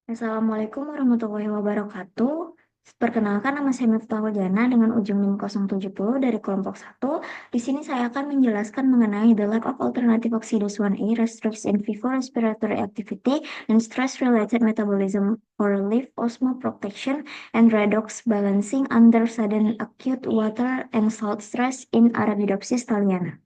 Assalamualaikum warahmatullahi wabarakatuh. Perkenalkan, nama saya Miftah Jana dengan ujung NIM 070 dari kelompok 1. Di sini saya akan menjelaskan mengenai the lack of alternative oxidase 1A restricts in vivo respiratory activity and stress-related metabolism or leaf osmoprotection and redox balancing under sudden acute water and salt stress in Arabidopsis thaliana.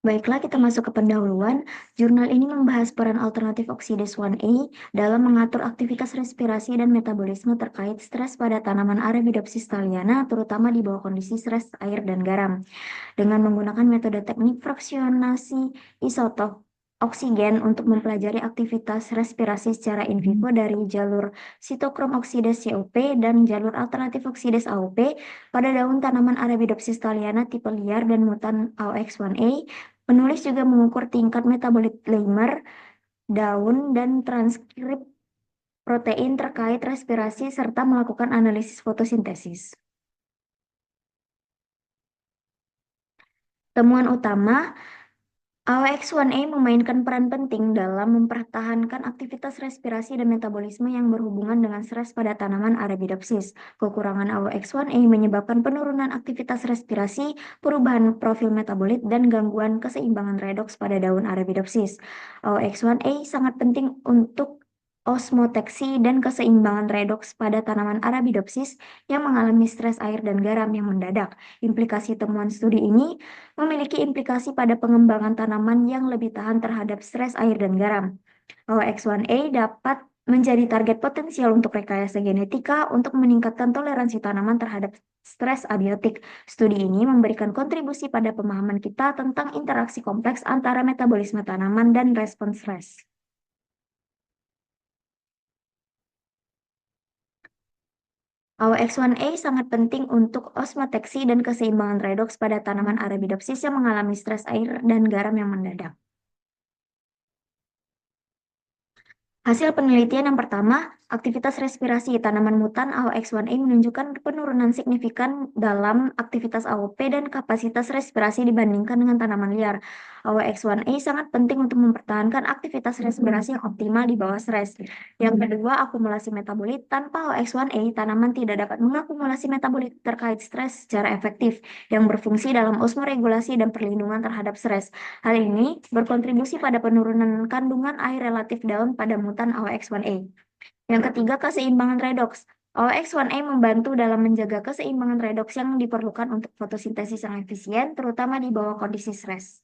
Baiklah, kita masuk ke pendahuluan. Jurnal ini membahas peran alternatif oksidase 1A dalam mengatur aktivitas respirasi dan metabolisme terkait stres pada tanaman Arabidopsis thaliana, terutama di bawah kondisi stres air dan garam. Dengan menggunakan metode teknik fraksionasi isotop oksigen untuk mempelajari aktivitas respirasi secara in vivo dari jalur sitokrom oksidase COP dan jalur alternatif oksidase AOP pada daun tanaman Arabidopsis thaliana tipe liar dan mutan AOX1A. Penulis juga mengukur tingkat metabolit limer daun dan transkrip protein terkait respirasi serta melakukan analisis fotosintesis. Temuan utama, AOX1A memainkan peran penting dalam mempertahankan aktivitas respirasi dan metabolisme yang berhubungan dengan stres pada tanaman Arabidopsis. Kekurangan AOX1A menyebabkan penurunan aktivitas respirasi, perubahan profil metabolit, dan gangguan keseimbangan redoks pada daun Arabidopsis. AOX1A sangat penting untuk osmoteksi dan keseimbangan redoks pada tanaman Arabidopsis yang mengalami stres air dan garam yang mendadak. Implikasi temuan studi ini memiliki implikasi pada pengembangan tanaman yang lebih tahan terhadap stres air dan garam. OX1A dapat menjadi target potensial untuk rekayasa genetika untuk meningkatkan toleransi tanaman terhadap stres abiotik. Studi ini memberikan kontribusi pada pemahaman kita tentang interaksi kompleks antara metabolisme tanaman dan respons stres. AOX1A sangat penting untuk osmoteksi dan keseimbangan redoks pada tanaman Arabidopsis yang mengalami stres air dan garam yang mendadak. Hasil penelitian yang pertama, aktivitas respirasi tanaman mutan AOX1A menunjukkan penurunan signifikan dalam aktivitas AOP dan kapasitas respirasi dibandingkan dengan tanaman liar. AOX1A sangat penting untuk mempertahankan aktivitas respirasi yang optimal di bawah stres. Yang kedua, akumulasi metabolit. Tanpa AOX1A, tanaman tidak dapat mengakumulasi metabolit terkait stres secara efektif yang berfungsi dalam osmoregulasi dan perlindungan terhadap stres. Hal ini berkontribusi pada penurunan kandungan air relatif daun pada mutan AOX1A. Yang ketiga, keseimbangan redoks. AOX1A membantu dalam menjaga keseimbangan redoks yang diperlukan untuk fotosintesis yang efisien, terutama di bawah kondisi stres.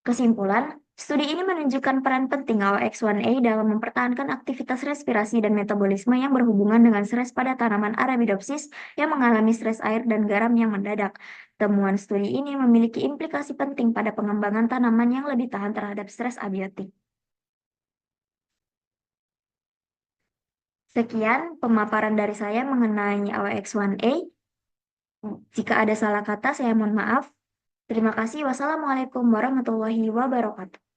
Kesimpulan, studi ini menunjukkan peran penting AOX1A dalam mempertahankan aktivitas respirasi dan metabolisme yang berhubungan dengan stres pada tanaman Arabidopsis yang mengalami stres air dan garam yang mendadak. Temuan studi ini memiliki implikasi penting pada pengembangan tanaman yang lebih tahan terhadap stres abiotik. Sekian pemaparan dari saya mengenai AOX1A. Jika ada salah kata, saya mohon maaf. Terima kasih. Wassalamualaikum warahmatullahi wabarakatuh.